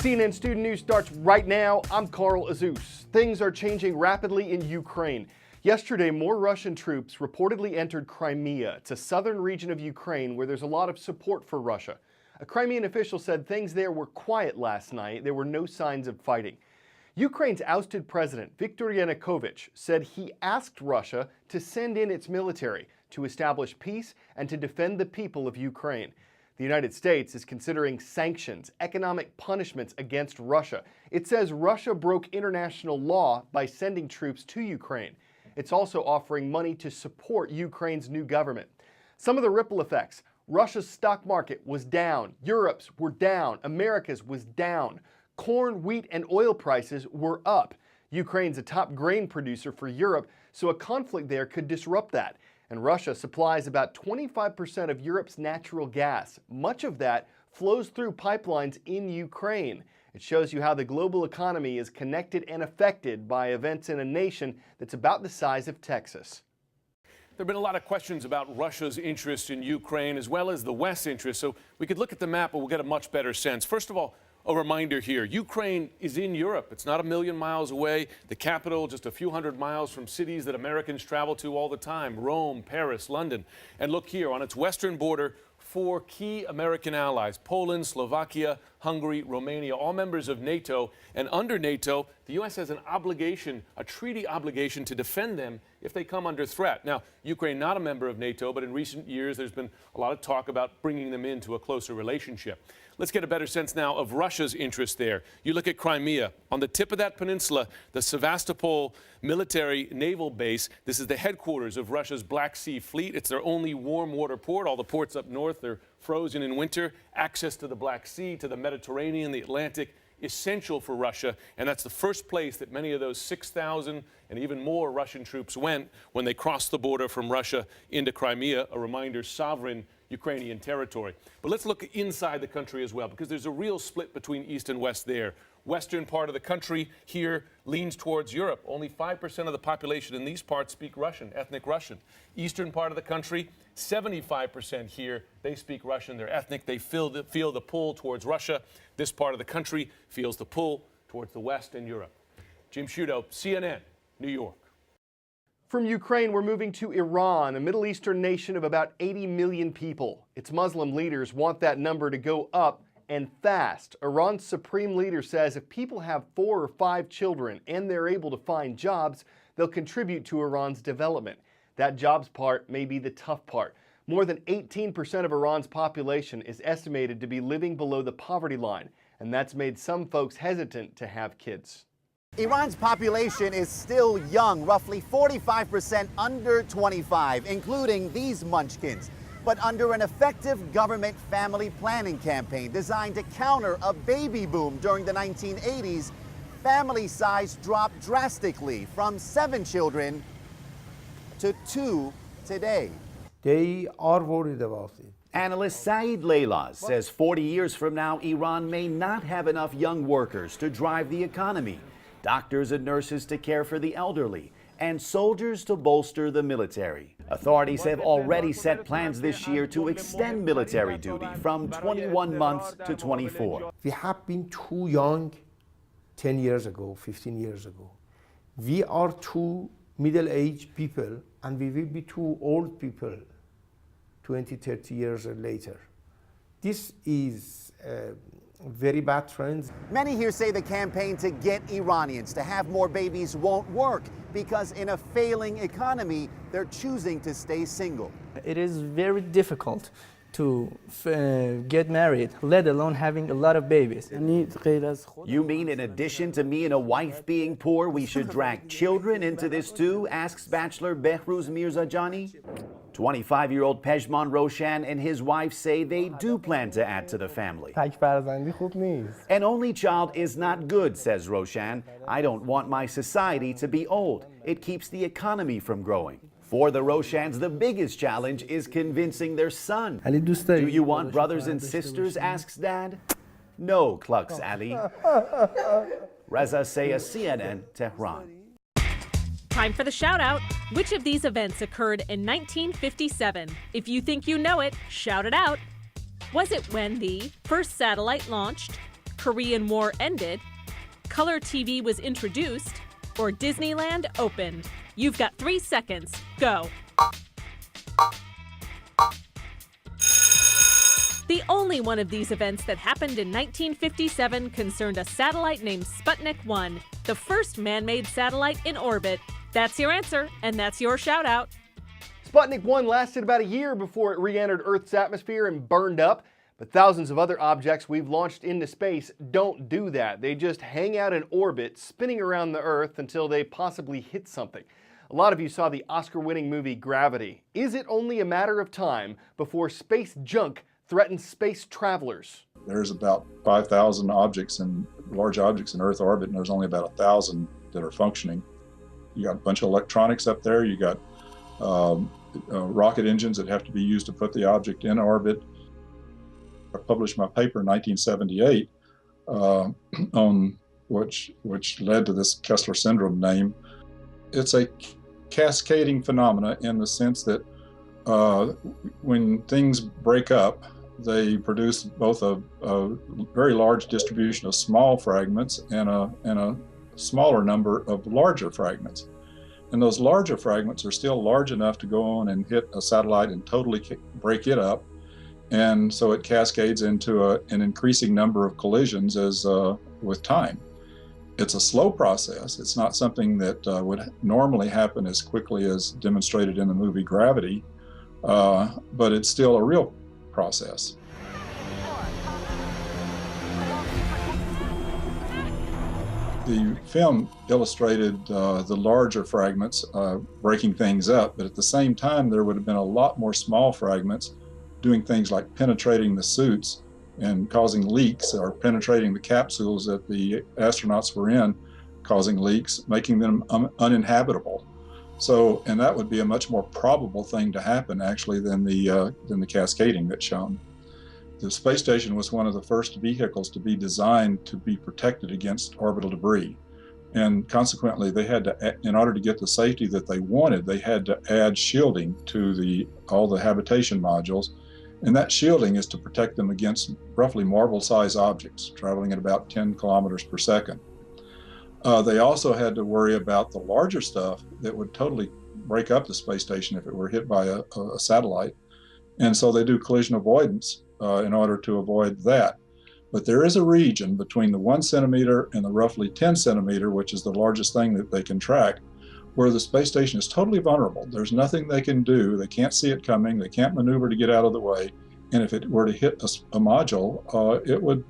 CNN Student News starts right now. I'm Carl Azus. Things are changing rapidly in Ukraine. Yesterday, more Russian troops reportedly entered Crimea. It's a southern region of Ukraine where there's a lot of support for Russia. A Crimean official said things there were quiet last night. There were no signs of fighting. Ukraine's ousted president, Viktor Yanukovych, said he asked Russia to send in its military to establish peace and to defend the people of Ukraine. The United States is considering sanctions, economic punishments against Russia. It says Russia broke international law by sending troops to Ukraine. It's also offering money to support Ukraine's new government. Some of the ripple effects: Russia's stock market was down, Europe's were down, America's was down. Corn, wheat, and oil prices were up. Ukraine's a top grain producer for Europe, so a conflict there could disrupt that. And Russia supplies about 25% of Europe's natural gas. Much of that flows through pipelines in Ukraine. It shows you how the global economy is connected and affected by events in a nation that's about the size of Texas. There have been a lot of questions about Russia's interest in Ukraine as well as the West's interest, so we could look at the map and we'll get a much better sense. First of all, a reminder here, Ukraine is in Europe. It's not a million miles away. The capital just a few hundred miles from cities that Americans travel to all the time: Rome, Paris, London. And look here, on its western border, 4 key American allies: Poland, Slovakia, Hungary, Romania, all members of NATO. And under NATO, the U.S. has an obligation, a treaty obligation, to defend them if they come under threat. Now, Ukraine not a member of NATO, but in recent years there's been a lot of talk about bringing them into a closer relationship. Let's get a better sense now of Russia's interest there. You look at Crimea. On the tip of that peninsula, the Sevastopol military naval base. This is the headquarters of Russia's Black Sea Fleet. It's their only warm water port. All the ports up north are frozen in winter. Access to the Black Sea, to the Mediterranean, the Atlantic, essential for Russia, and that's the first place that many of those 6,000 and even more Russian troops went when they crossed the border from Russia into Crimea, a reminder, sovereign Ukrainian territory. But let's look inside the country as well, because there's a real split between East and West there. Western part of the country here leans towards Europe. Only 5% of the population in these parts speak Russian, ethnic Russian. Eastern part of the country, 75% here, they speak Russian, they're ethnic, they feel the pull towards Russia. This part of the country feels the pull towards the West and Europe. Jim Sciutto, CNN, New York. From Ukraine, we're moving to Iran, a Middle Eastern nation of about 80 million people. Its Muslim leaders want that number to go up and fast. Iran's supreme leader says if people have 4 or 5 children and they're able to find jobs, they'll contribute to Iran's development. That jobs part may be the tough part. More than 18% of Iran's population is estimated to be living below the poverty line, and that's made some folks hesitant to have kids. Iran's population is still young, roughly 45% under 25, including these munchkins. But under an effective government family planning campaign designed to counter a baby boom during the 1980s, family size dropped drastically from 7 children to 2 today. They are worried about it. Analyst Saeed Leilaz says 40 years from now, Iran may not have enough young workers to drive the economy, doctors and nurses to care for the elderly, and soldiers to bolster the military. Authorities have already set plans this year to extend military duty from 21 months to 24. We have been too young 10 years ago, 15 years ago. We are too middle-aged people, and we will be too old people 20, 30 years later. This is very bad trend. Many here say the campaign to get Iranians to have more babies won't work because in a failing economy, they're choosing to stay single. It is very difficult to get married, let alone having a lot of babies. You mean in addition to me and a wife being poor, we should drag children into this too, asks Bachelor Behruz Mirzajani. 25-year-old Pejman Roshan and his wife say they do plan to add to the family. An only child is not good, says Roshan. I don't want my society to be old. It keeps the economy from growing. For the Roshans, the biggest challenge is convincing their son. Do you want brothers and sisters, asks Dad. No, clucks Ali. Reza Sayah, CNN, Tehran. Time for the shout out. Which of these events occurred in 1957? If you think you know it, shout it out. Was it when the first satellite launched, Korean War ended, color TV was introduced, or Disneyland opened. You've got 3 seconds. Go. The only one of these events that happened in 1957 concerned a satellite named Sputnik 1, the first man-made satellite in orbit. That's your answer, and that's your shout-out. Sputnik 1 lasted about a year before it re-entered Earth's atmosphere and burned up, but thousands of other objects we've launched into space don't do that. They just hang out in orbit, spinning around the Earth until they possibly hit something. A lot of you saw the Oscar-winning movie Gravity. Is it only a matter of time before space junk threatens space travelers? There's about 5,000 large objects in Earth orbit, and there's only about 1,000 that are functioning. You got a bunch of electronics up there. You got rocket engines that have to be used to put the object in orbit. I published my paper in 1978 on which led to this Kessler syndrome name. It's a cascading phenomena in the sense that when things break up, they produce both a very large distribution of small fragments and a smaller number of larger fragments. And those larger fragments are still large enough to go on and hit a satellite and totally break it up. And so it cascades into an increasing number of collisions with time. It's a slow process. It's not something that would normally happen as quickly as demonstrated in the movie Gravity, but it's still a real process. The film illustrated the larger fragments breaking things up, but at the same time there would have been a lot more small fragments doing things like penetrating the suits and causing leaks, or penetrating the capsules that the astronauts were in, causing leaks, making them uninhabitable. So, and that would be a much more probable thing to happen actually than the cascading that's shown. The space station was one of the first vehicles to be designed to be protected against orbital debris. And consequently, they had to, in order to get the safety that they wanted, they had to add shielding to all the habitation modules. And that shielding is to protect them against roughly marble-sized objects traveling at about 10 kilometers per second. They also had to worry about the larger stuff that would totally break up the space station if it were hit by a satellite. And so they do collision avoidance in order to avoid that. But there is a region between the 1 centimeter and the roughly 10 centimeter, which is the largest thing that they can track, where the space station is totally vulnerable. There's nothing they can do. They can't see it coming. They can't maneuver to get out of the way. And if it were to hit a module, it would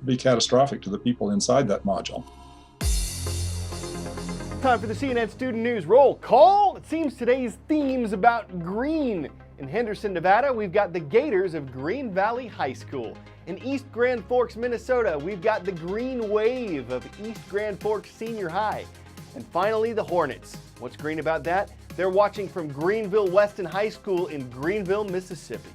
be catastrophic to the people inside that module. Time for the CNN Student News Roll Call. It seems today's theme's about green. In Henderson, Nevada, we've got the Gators of Green Valley High School. In East Grand Forks, Minnesota, we've got the Green Wave of East Grand Forks Senior High. And finally, the Hornets. What's green about that? They're watching from Greenville Weston High School in Greenville, Mississippi.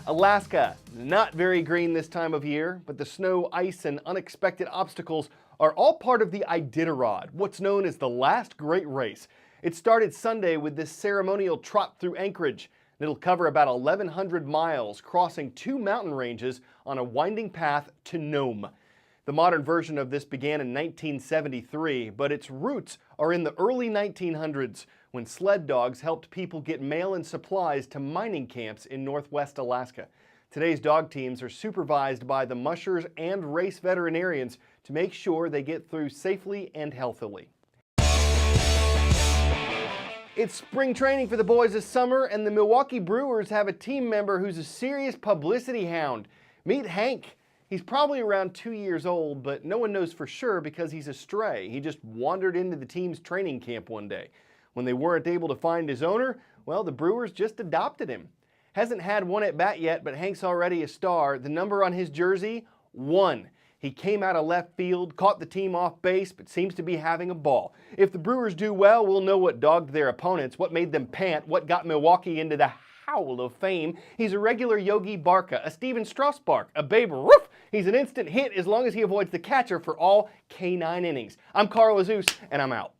Alaska, not very green this time of year, but the snow, ice, and unexpected obstacles are all part of the Iditarod, what's known as the last great race. It started Sunday with this ceremonial trot through Anchorage. It'll cover about 1,100 miles, crossing 2 mountain ranges on a winding path to Nome. The modern version of this began in 1973, but its roots are in the early 1900s when sled dogs helped people get mail and supplies to mining camps in northwest Alaska. Today's dog teams are supervised by the mushers and race veterinarians to make sure they get through safely and healthily. It's spring training for the boys this summer, and the Milwaukee Brewers have a team member who's a serious publicity hound. Meet Hank. He's probably around 2 years old, but no one knows for sure because he's a stray. He just wandered into the team's training camp one day. When they weren't able to find his owner, well, the Brewers just adopted him. Hasn't had one at bat yet, but Hank's already a star. The number on his jersey, 1. He came out of left field, caught the team off base, but seems to be having a ball. If the Brewers do well, we'll know what dogged their opponents, what made them pant, what got Milwaukee into the Howl of Fame. He's a regular Yogi Barka, a Steven Strasburg, a Babe Ruth. He's an instant hit as long as he avoids the catcher for all K9 innings. I'm Carl Azus, and I'm out.